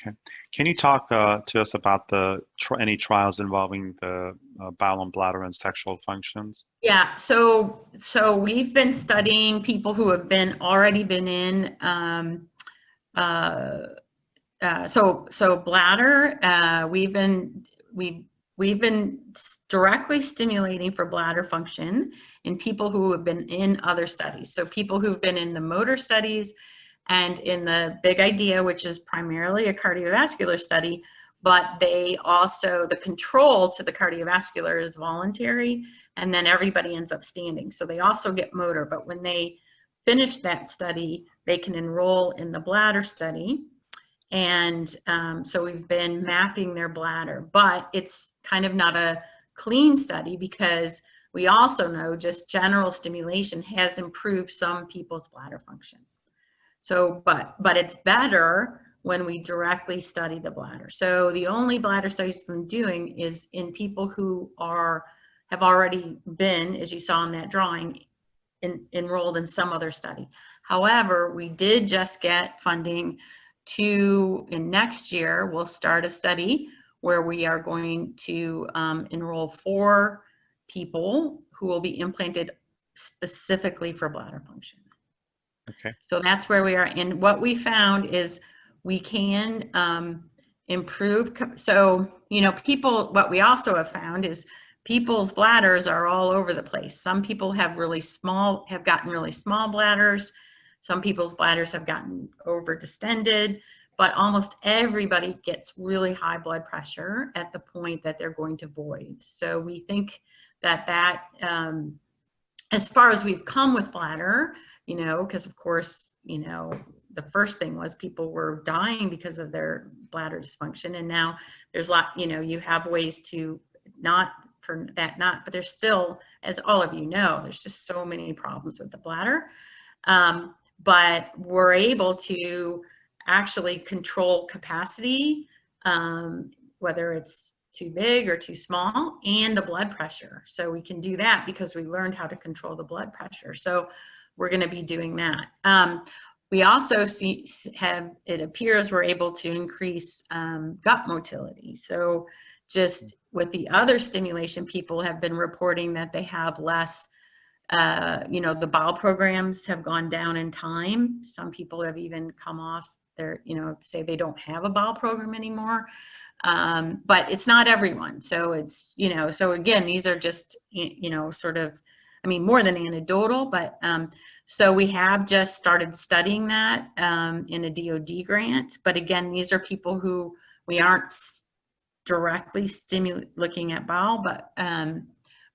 Okay. Can you talk to us about any trials involving the bowel and bladder and sexual functions? Yeah, so we've been studying people who have already been in, so bladder, we've been directly stimulating for bladder function in people who have been in other studies. So people who've been in the motor studies and in the big idea, which is primarily a cardiovascular study, but they also, the control to the cardiovascular is voluntary, and then everybody ends up standing. So they also get motor, but when they finish that study, they can enroll in the bladder study. And so we've been mapping their bladder, but it's kind of not a clean study because we also know just general stimulation has improved some people's bladder function. So, but it's better when we directly study the bladder. So the only bladder studies we've been doing is in people who have already been, as you saw in that drawing, enrolled in some other study. However, we did just get funding in next year, we'll start a study where we are going to enroll 4 people who will be implanted specifically for bladder function. Okay. So that's where we are. And what we found is we can improve. So, you know, what we also have found is people's bladders are all over the place. Some people have gotten really small bladders. Some people's bladders have gotten over distended, but almost everybody gets really high blood pressure at the point that they're going to void. So we think that as far as we've come with bladder, you know, because of course, you know, the first thing was people were dying because of their bladder dysfunction. And now there's you know, you have ways to but there's still, as all of you know, there's just so many problems with the bladder. But we're able to actually control capacity, whether it's too big or too small, and the blood pressure. So we can do that because we learned how to control the blood pressure. So we're going to be doing that. We also it appears we're able to increase gut motility. So just with the other stimulation, people have been reporting that they have less you know, the bowel programs have gone down in time. Some people have even come off their, you know, say they don't have a bowel program anymore. But it's not everyone. So it's, you know, so again, these are just, you know, sort of, I mean, more than anecdotal, but so we have just started studying that in a DoD grant. But again, these are people who we aren't directly looking at bowel, but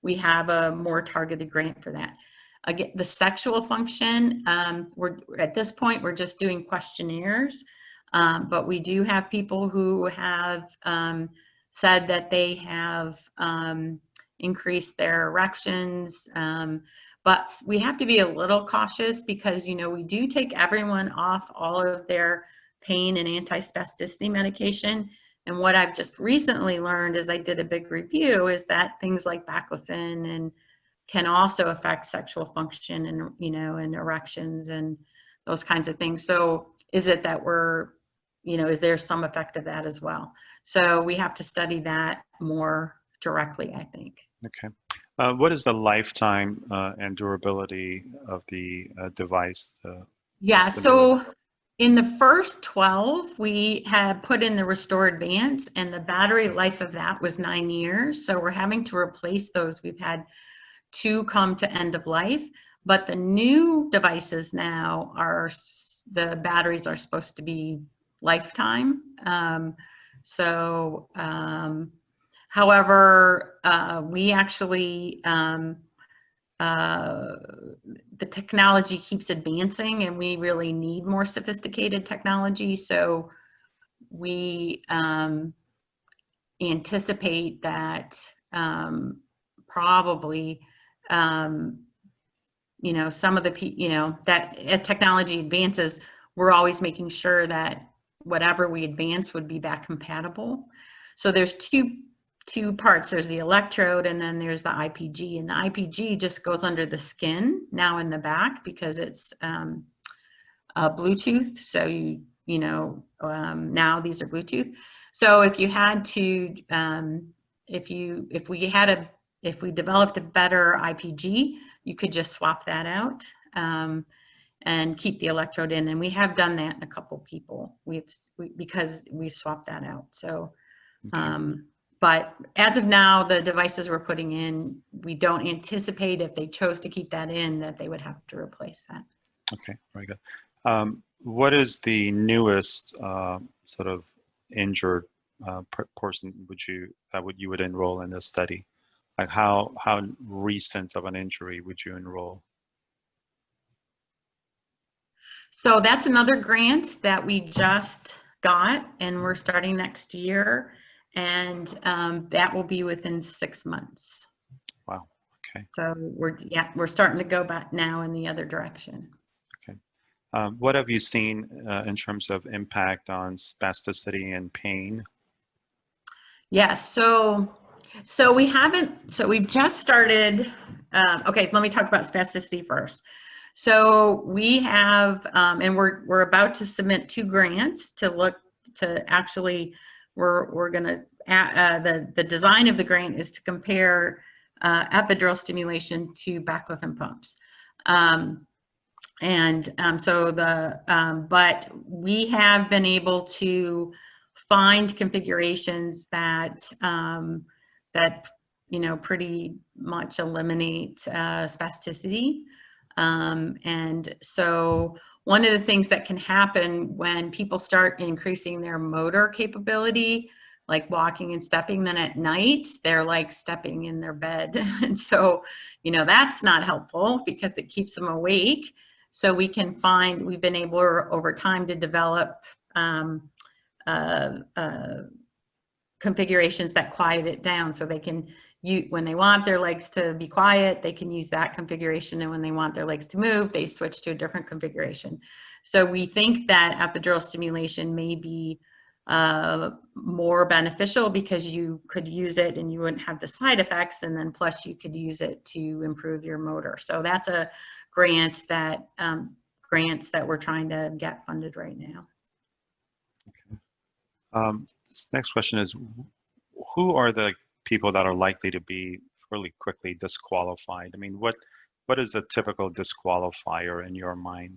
we have a more targeted grant for that. Again, the sexual function, we're at this point, we're just doing questionnaires, but we do have people who have said that they have increased their erections, but we have to be a little cautious because, you know, we do take everyone off all of their pain and anti-spasticity medication. And what I've just recently learned as I did a big review is that things like baclofen and can also affect sexual function and, you know, and erections and those kinds of things. So is it that we're, you know, is there some effect of that as well? So we have to study that more directly, I think. Okay. What is the lifetime and durability of the device? Yeah, so in the first 12, we had put in the Restore Advance, and the battery life of that was 9 years. So we're having to replace those. We've had 2 come to end of life, but the new devices now are, the batteries are supposed to be lifetime. However, we actually, the technology keeps advancing and we really need more sophisticated technology. So we anticipate that probably, you know, some of the, you know, that as technology advances, we're always making sure that whatever we advance would be back compatible. So there's two parts. There's the electrode and then there's the IPG, and the IPG just goes under the skin now in the back because it's Bluetooth. So you know, now these are Bluetooth. So if you had to, if we developed a better IPG, you could just swap that out and keep the electrode in. And we have done that in a couple people. Because we've swapped that out. So, okay. But as of now, the devices we're putting in, we don't anticipate if they chose to keep that in that they would have to replace that. Okay, very good. What is the newest sort of injured person you would enroll in this study? Like how recent of an injury would you enroll? So that's another grant that we just got, and we're starting next year. And that will be within 6 months. Wow. Okay. So we're starting to go back now in the other direction. Okay. What have you seen in terms of impact on spasticity and pain? Yes. So we haven't. So we've just started. Okay. Let me talk about spasticity first. So we have, and we're about to submit 2 grants to look to actually. We're going to, the design of the grant is to compare epidural stimulation to baclofen pumps. But we have been able to find configurations that, you know, pretty much eliminate spasticity. And so one of the things that can happen when people start increasing their motor capability, like walking and stepping, then at night, they're like stepping in their bed. And so, you know, that's not helpful because it keeps them awake. So we've been able over time to develop configurations that quiet it down so they can, when they want their legs to be quiet, they can use that configuration. And when they want their legs to move, they switch to a different configuration. So we think that epidural stimulation may be more beneficial because you could use it and you wouldn't have the side effects. And then plus you could use it to improve your motor. So that's a grant that, grants that we're trying to get funded right now. Okay. This next question is, who are the people that are likely to be really quickly disqualified? I mean, what what is a typical disqualifier in your mind?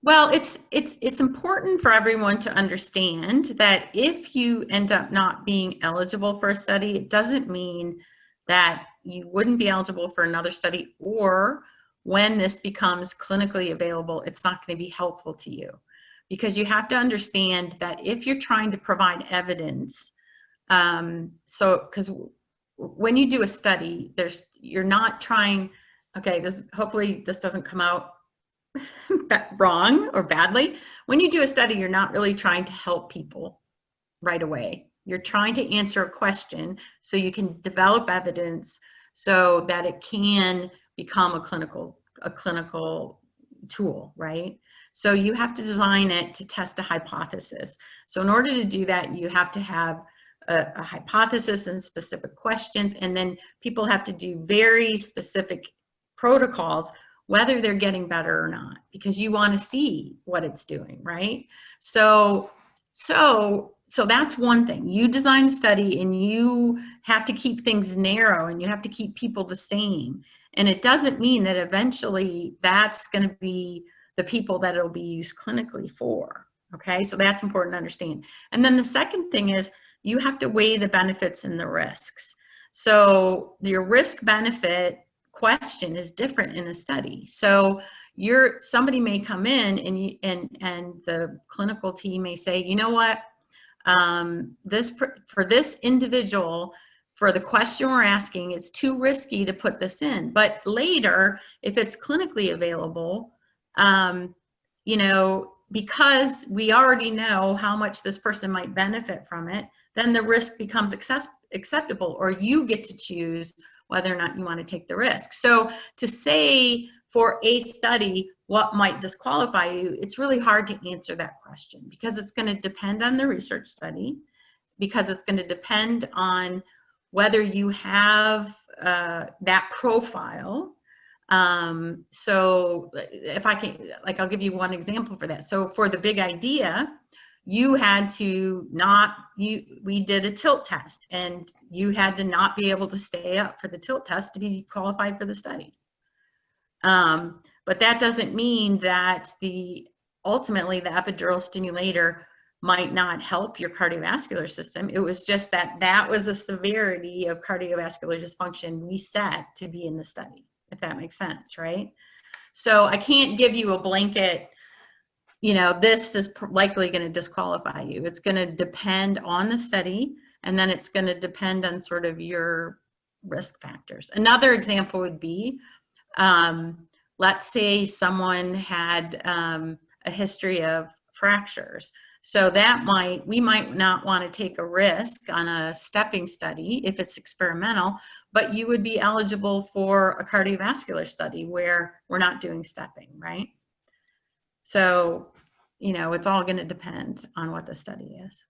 Well, it's important for everyone to understand that if you end up not being eligible for a study, it doesn't mean that you wouldn't be eligible for another study, or when this becomes clinically available, it's not going to be helpful to you. Because you have to understand that if you're trying to provide evidence, because when you do a study, you're not trying, okay, hopefully this doesn't come out wrong or badly. When you do a study, you're not really trying to help people right away. You're trying to answer a question so you can develop evidence so that it can become a clinical tool, right? So you have to design it to test a hypothesis. So in order to do that, you have to have a hypothesis and specific questions, and then people have to do very specific protocols, whether they're getting better or not, because you want to see what it's doing, right? So that's one thing. You design a study and you have to keep things narrow and you have to keep people the same. And it doesn't mean that eventually that's going to be the people that it'll be used clinically for, okay? So that's important to understand. And then the second thing is you have to weigh the benefits and the risks. So your risk benefit question is different in a study. So somebody may come in and the clinical team may say, you know what, for this individual, for the question we're asking, it's too risky to put this in. But later, if it's clinically available, you know, because we already know how much this person might benefit from it, then the risk becomes acceptable, or you get to choose whether or not you want to take the risk. So to say for a study what might disqualify you, it's really hard to answer that question, because it's going to depend on the research study, because it's going to depend on whether you have that profile. So if I can, like, I'll give you one example for that. So for the big idea, you had to we did a tilt test, and you had to not be able to stay up for the tilt test to be qualified for the study. But that doesn't mean that ultimately the epidural stimulator might not help your cardiovascular system. It was just that was a severity of cardiovascular dysfunction we set to be in the study, if that makes sense, right? So I can't give you a blanket, you know, this is likely going to disqualify you. It's going to depend on the study, and then it's going to depend on sort of your risk factors. Another example would be, let's say someone had a history of fractures. So we might not want to take a risk on a stepping study if it's experimental, but you would be eligible for a cardiovascular study where we're not doing stepping, right? So, you know, it's all going to depend on what the study is.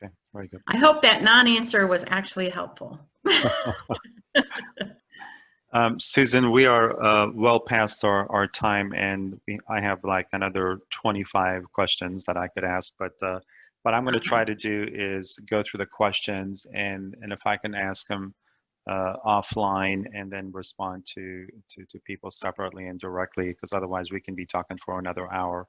Okay, very good. I hope that non-answer was actually helpful. Susan, we are well past our time, and I have like another 25 questions that I could ask, but what I'm going to try to do is go through the questions, and if I can ask them offline and then respond to people separately and directly, because otherwise we can be talking for another hour.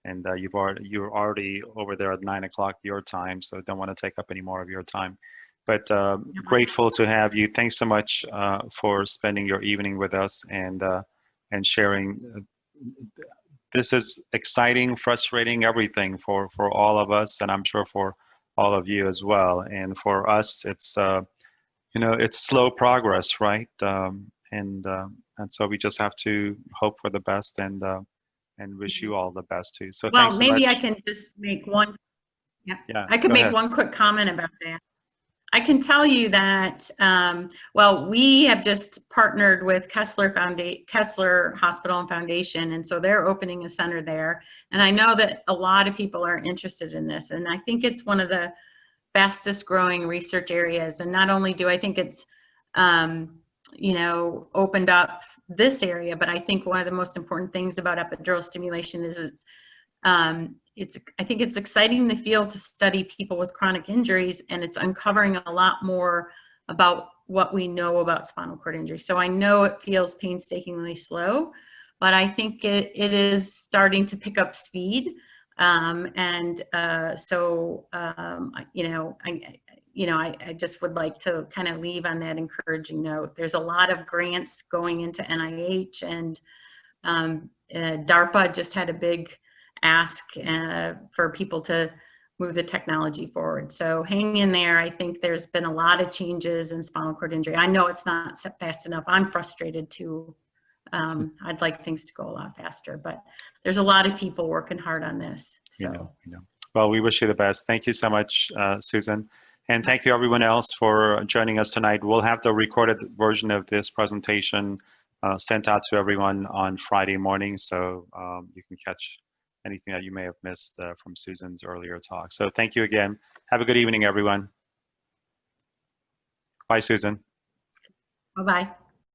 And you're already over there at 9 o'clock your time, so don't want to take up any more of your time. But grateful to have you. Thanks so much for spending your evening with us and sharing. This is exciting, frustrating, everything for all of us, and I'm sure for all of you as well. And for us, it's you know, it's slow progress, right? And so we just have to hope for the best and wish you all the best too. So well, thanks so maybe much. I can just make one. Yeah, I could go make ahead. one quick comment about that. I can tell you that, well, we have just partnered with Kessler Hospital and Foundation, and so they're opening a center there. And I know that a lot of people are interested in this, and I think it's one of the fastest growing research areas. And not only do I think it's, you know, opened up this area, but I think one of the most important things about epidural stimulation is I think it's exciting in the field to study people with chronic injuries, and it's uncovering a lot more about what we know about spinal cord injury. So I know it feels painstakingly slow, but I think it is starting to pick up speed. I just would like to kind of leave on that encouraging note. There's a lot of grants going into NIH, and DARPA just had a big ask for people to move the technology forward. So hang in there. I think there's been a lot of changes in spinal cord injury. I know it's not fast enough. I'm frustrated too. I'd like things to go a lot faster, but there's a lot of people working hard on this. So. Well, we wish you the best. Thank you so much, Susan. And thank you everyone else for joining us tonight. We'll have the recorded version of this presentation sent out to everyone on Friday morning, so you can catch anything that you may have missed from Susan's earlier talk. So thank you again. Have a good evening, everyone. Bye, Susan. Bye-bye.